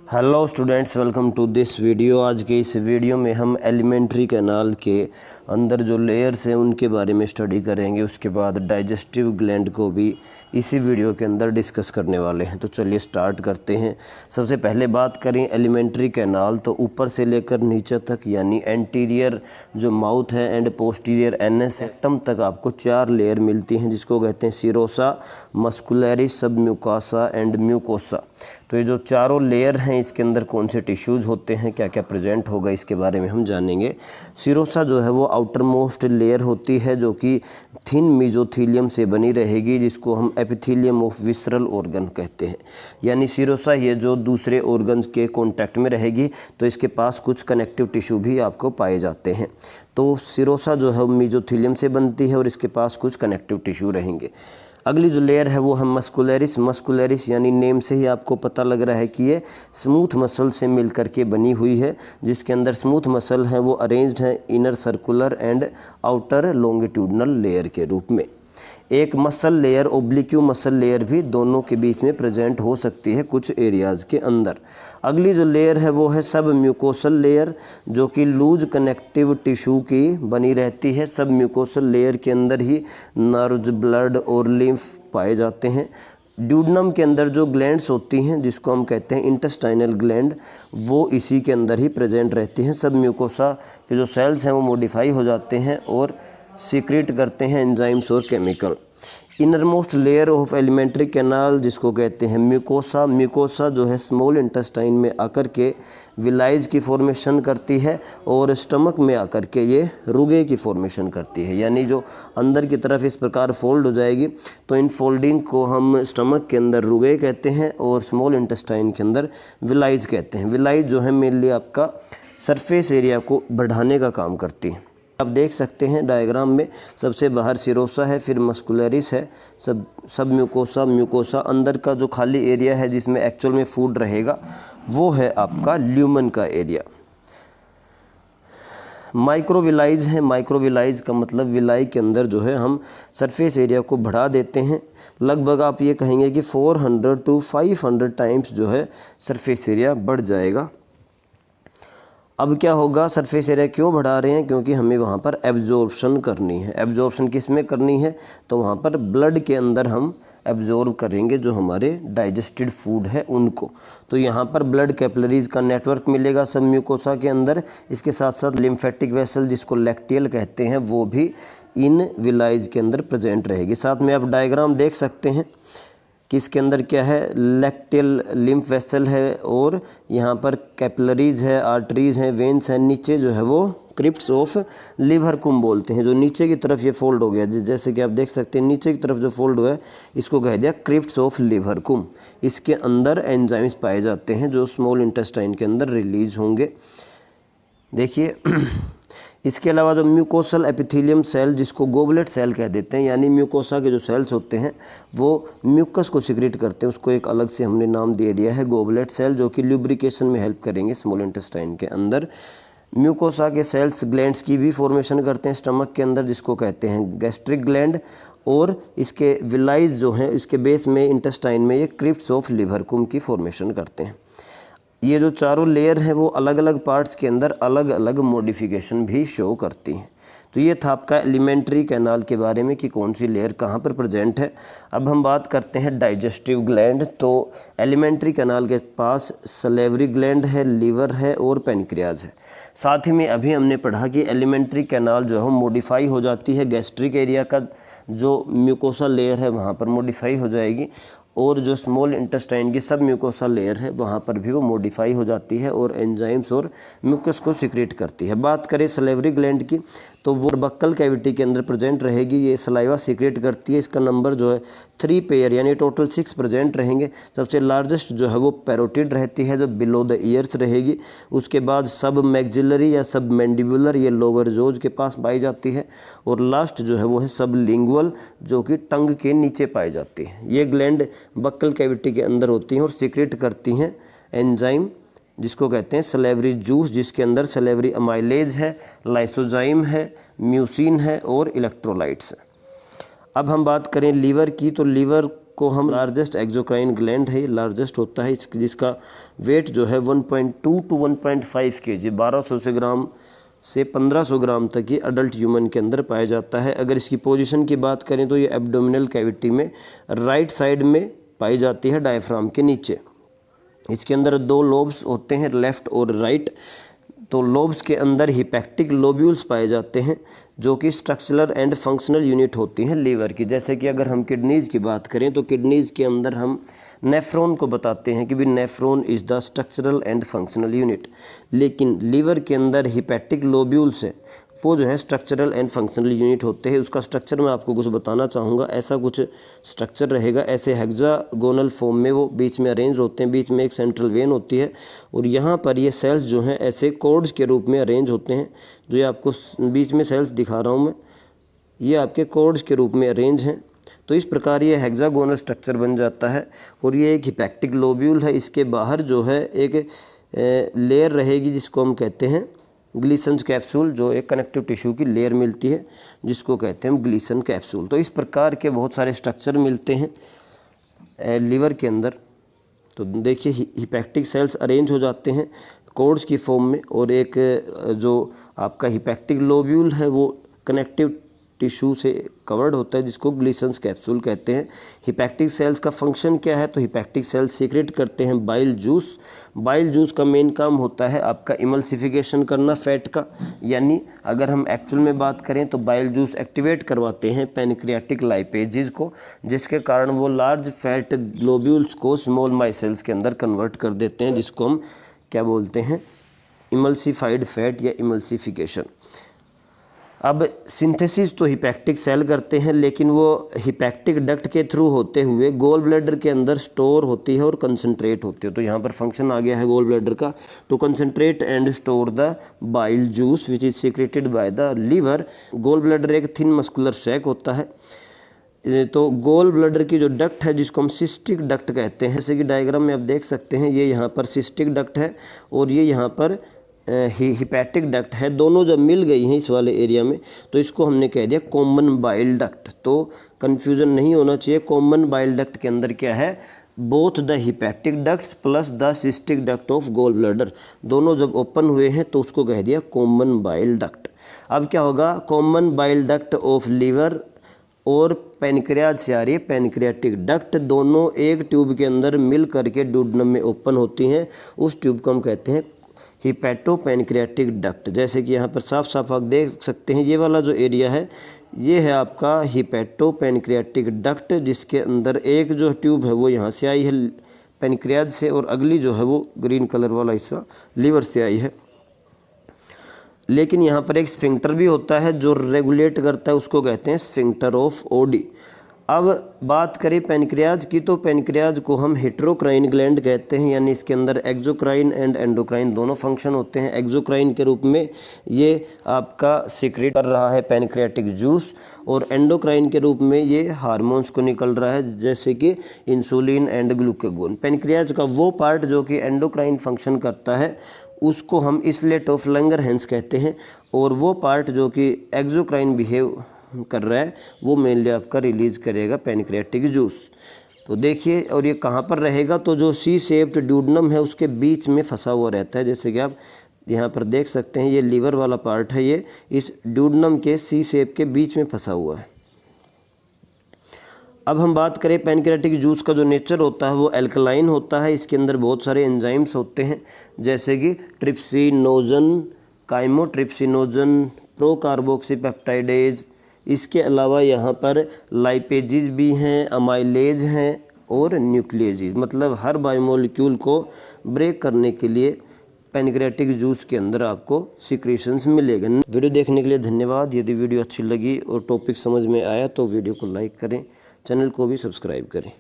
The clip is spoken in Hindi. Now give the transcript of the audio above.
Hello students, welcome to this video. आज के इस वीडियो में हम एलिमेंट्री कैनाल के अंदर जो लेयर्स हैं उनके बारे में स्टडी करेंगे। उसके बाद डाइजेस्टिव ग्लैंड को भी इसी वीडियो के अंदर डिस्कस करने वाले हैं। तो चलिए स्टार्ट करते हैं। सबसे पहले बात करें एलिमेंट्री कैनाल, तो ऊपर से लेकर नीचे तक यानी एंटीरियर जो माउथ है एंड पोस्टीरियर एनएस सेक्टम तक आपको 4 लेयर मिलती हैं, जिसको कहते हैं serosa, muscularis, submucosa and mucosa. तो ये जो चारों लेयर हैं इसके अंदर कौन से टिश्यूज़ होते हैं, क्या क्या प्रेजेंट होगा, इसके बारे में हम जानेंगे। सीरोसा जो है वो आउटर मोस्ट लेयर होती है जो कि थिन मेसोथीलियम से बनी रहेगी, जिसको हम एपिथेलियम ऑफ विसरल ऑर्गन कहते हैं। यानी सीरोसा ये जो दूसरे ऑर्गन्स के कांटेक्ट में रहेगी, तो इसके पास कुछ कनेक्टिव टिश्यू भी आपको पाए जाते हैं। तो सीरोसा जो है मेसोथीलियम से बनती है और इसके पास कुछ कनेक्टिव टिश्यू रहेंगे। अगली जो लेयर है वो है मस्कुलरिस। मस्कुलरिस यानी नेम से ही आपको पता लग रहा है कि ये स्मूथ मसल से मिलकर के बनी हुई है, जिसके अंदर स्मूथ मसल है वो अरेंज्ड है inner circular and outer longitudinal layer के रूप में। एक मसल लेयर, ओब्लिक्यू मसल लेयर भी दोनों के बीच में प्रेजेंट हो सकती है कुछ एरियाज़ के अंदर। अगली जो लेयर है वो है सब म्यूकोसल लेयर, जो कि लूज कनेक्टिव टिश्यू की बनी रहती है। सब म्यूकोसल लेयर के अंदर ही नर्व्स, ब्लड और लिम्फ पाए जाते हैं। ड्यूडनम के अंदर जो ग्लैंड्स होती हैं, जिसको हम कहते हैं इंटेस्टाइनल ग्लैंड, वो इसी के अंदर ही प्रेजेंट रहती हैं। सब म्यूकोसा के जो सेल्स हैं वो मॉडिफाई हो जाते हैं और सीक्रेट करते हैं एंजाइम्स और chemical. Inner most layer of alimentary canal जिसको कहते हैं म्यूकोसा। म्यूकोसा जो है स्मॉल इंटेस्टाइन में आकर के विलाइज की फॉर्मेशन करती है और स्टमक में आकर के ये रुगे की फॉर्मेशन करती है, यानी जो अंदर की तरफ इस प्रकार फोल्ड हो जाएगी। तो इन फोल्डिंग को हम स्टमक के अंदर रुगे कहते हैं और स्मॉल इंटेस्टाइन के अंदर विलाइज कहते हैं। विलाइज जो है मेनली आपका सरफेस एरिया को बढ़ाने का काम करती है। आप देख सकते हैं डायग्राम में, सबसे बाहर सीरोसा है, फिर मस्कुलरिस है, सब म्यूकोसा, म्यूकोसा अंदर का जो खाली एरिया है जिसमें एक्चुअल में फूड रहेगा वो है आपका ल्यूमन का एरिया। माइक्रोविलाइज है। माइक्रोविलाइज का मतलब विलाई के अंदर जो है हम सरफेस एरिया को बढ़ा देते हैं। लगभग आप ये कहेंगे कि 400 to 500 टाइम्स जो है सरफेस एरिया बढ़ जाएगा। अब क्या होगा, सरफेस एरिया क्यों बढ़ा रहे हैं? क्योंकि हमें वहाँ पर एब्जॉर्प्शन करनी है। एब्जॉर्प्शन किस में करनी है? तो वहाँ पर ब्लड के अंदर हम एब्जॉर्ब करेंगे जो हमारे डाइजेस्टेड फूड है उनको। तो यहाँ पर ब्लड कैपिलरीज का नेटवर्क मिलेगा सब म्यूकोसा के अंदर। इसके साथ साथ लिम्फेटिक वेसल जिसको लैक्टियल कहते हैं वो भी इन विलाइज के अंदर प्रेजेंट रहेगी। साथ में आप डायग्राम देख सकते हैं कि इसके अंदर क्या है, लैक्टियल लिम्फ वेसल है और यहाँ पर कैपिलरीज है, आर्टरीज हैं, वेन्स हैं। नीचे जो है वो क्रिप्ट्स ऑफ लिवरकुम बोलते हैं, जो नीचे की तरफ ये फोल्ड हो गया, जैसे कि आप देख सकते हैं नीचे की तरफ जो फोल्ड हुआ है इसको कह दिया क्रिप्ट्स ऑफ लिवरकुम। इसके अंदर एंजाइम्स पाए जाते हैं जो स्मॉल इंटेस्टाइन के अंदर रिलीज होंगे। देखिए इसके अलावा जो म्यूकोसल एपिथेलियम सेल जिसको गोबलेट सेल कह देते हैं, यानी म्यूकोसा के जो सेल्स होते हैं वो म्यूकस को सिक्रेट करते हैं, उसको एक अलग से हमने नाम दे दिया है गोबलेट सेल, जो कि ल्यूब्रिकेशन में हेल्प करेंगे स्मॉल इंटेस्टाइन के अंदर। म्यूकोसा के सेल्स ग्लैंड्स की भी फॉर्मेशन करते हैं स्टमक के अंदर, जिसको कहते हैं गैस्ट्रिक ग्लैंड, और इसके विलाइज जो हैं इसके बेस में इंटेस्टाइन में ये क्रिप्ट्स ऑफ लिवरकुम की फॉर्मेशन करते हैं। ये जो चारों लेयर हैं वो अलग अलग पार्ट्स के अंदर अलग अलग मॉडिफिकेशन भी शो करती हैं। तो ये था आपका एलिमेंट्री कैनाल के बारे में कि कौन सी लेयर कहाँ पर प्रेजेंट है। अब हम बात करते हैं डाइजेस्टिव ग्लैंड। तो एलिमेंट्री कैनाल के पास सलेवरी ग्लैंड है, लीवर है और पेनक्रियाज है। साथ ही में अभी हमने पढ़ा कि एलिमेंट्री कैनाल जो है मॉडिफाई हो जाती है, गैस्ट्रिक एरिया का जो म्यूकोसा लेयर है वहाँ पर मॉडिफाई हो जाएगी, और जो स्मॉल इंटेस्टाइन की सब म्यूकोसा लेयर है वहाँ पर भी वो मॉडिफाई हो जाती है और एंजाइम्स और म्यूकस को सिक्रेट करती है। बात करें सलेवरी ग्लैंड की, तो वो बक्कल कैविटी के अंदर प्रेजेंट रहेगी। ये सलाइवा सिक्रेट करती है। इसका नंबर जो है 3 पेयर यानी टोटल 6 प्रेजेंट रहेंगे। सबसे लार्जेस्ट जो है वो पैरोटिड रहती है जो बिलो द ईयर्स रहेगी। उसके बाद सब मैक्सिलरी या सब मैंडिबुलर ये लोअर जोज के पास पाई जाती है, और लास्ट जो है वो है सब लिंगुअल जो कि टंग के नीचे पाई जाती है। ये ग्लैंड बक्कल कैविटी के अंदर होती हैं और सिक्रेट करती हैं एंजाइम जिसको कहते हैं सलेवरी जूस, जिसके अंदर सलेवरी अमाइलेज है, लाइसोजाइम है, म्यूसिन है और इलेक्ट्रोलाइट्स है। अब हम बात करें लीवर की, तो लीवर को हम लार्जेस्ट एक्सोक्राइन ग्लैंड है, लार्जेस्ट होता है जिसका वेट जो है 1.2 टू 1.5 kg 1200 ग्राम से 1500 ग्राम तक ये अडल्ट ह्यूमन के अंदर पाया जाता है। अगर इसकी पोजीशन की बात करें तो ये एब्डोमिनल कैविटी में राइट साइड में पाई जाती है, डायफ्राम के नीचे। इसके अंदर 2 लोब्स होते हैं, लेफ़्ट और राइट। तो लोब्स के अंदर हिपैक्टिक लोब्यूल्स पाए जाते हैं जो कि स्ट्रक्चरल एंड फंक्शनल यूनिट होती हैं लीवर की। जैसे कि अगर हम किडनीज़ की बात करें तो किडनीज़ के अंदर हम नेफ्रॉन को बताते हैं कि भी nephron is the structural and functional unit, लेकिन लीवर के अंदर हिपैटिक लोब्यूल्स है वो जो है स्ट्रक्चरल एंड फंक्शनल यूनिट होते हैं। उसका स्ट्रक्चर मैं आपको कुछ बताना चाहूँगा। ऐसा कुछ स्ट्रक्चर रहेगा, ऐसे हेक्सागोनल फॉर्म में वो बीच में अरेंज होते हैं, बीच में एक सेंट्रल वेन होती है और यहाँ पर ये सेल्स जो हैं ऐसे कॉर्ड्स के रूप में अरेंज होते हैं। जो ये आपको बीच में सेल्स दिखा रहा हूँ मैं, ये आपके कॉर्ड्स के रूप में अरेंज हैं। तो इस प्रकार ये हेक्सागोनल स्ट्रक्चर बन जाता है और ये एक हिपैक्टिक लोब्यूल है। इसके बाहर जो है एक लेयर रहेगी जिसको हम कहते हैं ग्लीसन कैप्सूल, जो एक कनेक्टिव टिश्यू की लेयर मिलती है जिसको कहते हैं हम ग्लीसन कैप्सूल। तो इस प्रकार के बहुत सारे स्ट्रक्चर मिलते हैं लीवर के अंदर। तो देखिए हिपैक्टिक सेल्स अरेंज हो जाते हैं कॉर्ड्स की फॉर्म में और एक जो आपका हिपैक्टिक लोब्यूल है वो कनेक्टिव टिश्यू से कवर्ड होता है जिसको ग्लीसन कैप्सूल कहते हैं। हिपैक्टिक सेल्स का फंक्शन क्या है? तो हिपैक्टिक सेल्स सीक्रेट करते हैं बाइल जूस। बाइल जूस का मेन काम होता है आपका इमल्सिफिकेशन करना फैट का, यानी अगर हम एक्चुअल में बात करें तो बाइल जूस एक्टिवेट करवाते हैं पैनक्रियाटिक लाइपेजेस को, जिसके कारण वो लार्ज फैट ग्लोब्यूल्स को स्मॉल माइसेल्स के अंदर कन्वर्ट कर देते हैं, जिसको हम क्या बोलते हैं? इमल्सिफाइड फैट या इमल्सिफिकेशन। अब सिंथेसिस तो हिपैक्टिक सेल करते हैं, लेकिन वो हिपैक्टिक डक्ट के थ्रू होते हुए गोल ब्लैडर के अंदर स्टोर होती है और कंसंट्रेट होती है। तो यहाँ पर फंक्शन आ गया है गोल ब्लैडर का, to concentrate and store the bile juice which is secreted by the liver. Gall bladder एक थिन मस्कुलर सैक होता है। तो गोल ब्लैडर की जो डक्ट है जिसको हम सिस्टिक डक्ट कहते हैं, जैसे कि डायग्राम में आप देख सकते हैं, ये यहाँ पर सिस्टिक डक्ट है और ये यहाँ पर हिपैटिक डक्ट है। दोनों जब मिल गई हैं इस वाले एरिया में तो इसको हमने कह दिया कॉमन बाइल डक्ट। तो कन्फ्यूज़न नहीं होना चाहिए, कॉमन बाइल डक्ट के अंदर क्या है? Both the hepatic ducts plus the cystic duct of gall bladder, दोनों जब ओपन हुए हैं तो उसको कह दिया कॉमन बाइल डक्ट। अब क्या होगा? Common bile duct of liver और पैनक्रियाज से आ रही है पैनक्रियाटिक डक्ट, दोनों एक ट्यूब के अंदर मिल करके डुओडेनम में ओपन होती हैं। उस ट्यूब को हम कहते हैं हिपैटोपैनक्रियाटिक डक्ट। जैसे कि यहाँ पर साफ साफ आप देख सकते हैं, ये वाला जो एरिया है ये है आपका हिपैटोपैनक्रियाटिक डक्ट, जिसके अंदर एक जो ट्यूब है वो यहाँ से आई है पैनक्रियाज से और अगली जो है वो ग्रीन कलर वाला हिस्सा लीवर से आई है। लेकिन यहाँ पर एक स्फिंक्टर भी होता है जो रेगुलेट करता है, उसको कहते हैं स्फिंक्टर ऑफ ओडी। अब बात करें पैनक्रियाज की, तो पैनक्रियाज को हम हेटेरोक्राइन ग्लैंड कहते हैं, यानी इसके अंदर एक्सोक्राइन एंड एंडोक्राइन दोनों फंक्शन होते हैं। एक्सोक्राइन के रूप में ये आपका सीक्रेट कर रहा है पैनक्रियाटिक जूस और एंडोक्राइन के रूप में ये हार्मोन्स को निकल रहा है जैसे कि इंसुलिन एंड ग्लूकागोन। पैनक्रियाज का वो पार्ट जो कि एंडोक्राइन फंक्शन करता है उसको हम इसलेट ऑफ लैंगरहैंस कहते हैं और वो पार्ट जो कि एक्सोक्राइन बिहेव कर रहा है वो मेनली आपका रिलीज करेगा पैनक्रियाटिक जूस। तो देखिए, और ये कहाँ पर रहेगा? तो जो सी शेप्ड ड्यूडेनम है उसके बीच में फंसा हुआ रहता है। जैसे कि आप यहाँ पर देख सकते हैं, ये लीवर वाला पार्ट है, ये इस ड्यूडेनम के सी शेप के बीच में फंसा हुआ है। अब हम बात करें पैनक्रियाटिक जूस का जो नेचर होता है वो एल्कलाइन होता है। इसके अंदर बहुत सारे एंजाइम्स होते हैं जैसे कि ट्रिप्सिनोजन, काइमोट्रिप्सिनोजन, प्रोकार्बोक्सीपेप्टाइडेज। इसके अलावा यहाँ पर लाइपेजेज भी हैं, अमाइलेज हैं और न्यूक्लियेजेज, मतलब हर बायोमोलिक्यूल को ब्रेक करने के लिए पैनक्रियाटिक जूस के अंदर आपको सीक्रेशंस मिलेगा। वीडियो देखने के लिए धन्यवाद। यदि वीडियो अच्छी लगी और टॉपिक समझ में आया तो वीडियो को लाइक करें, चैनल को भी सब्सक्राइब करें।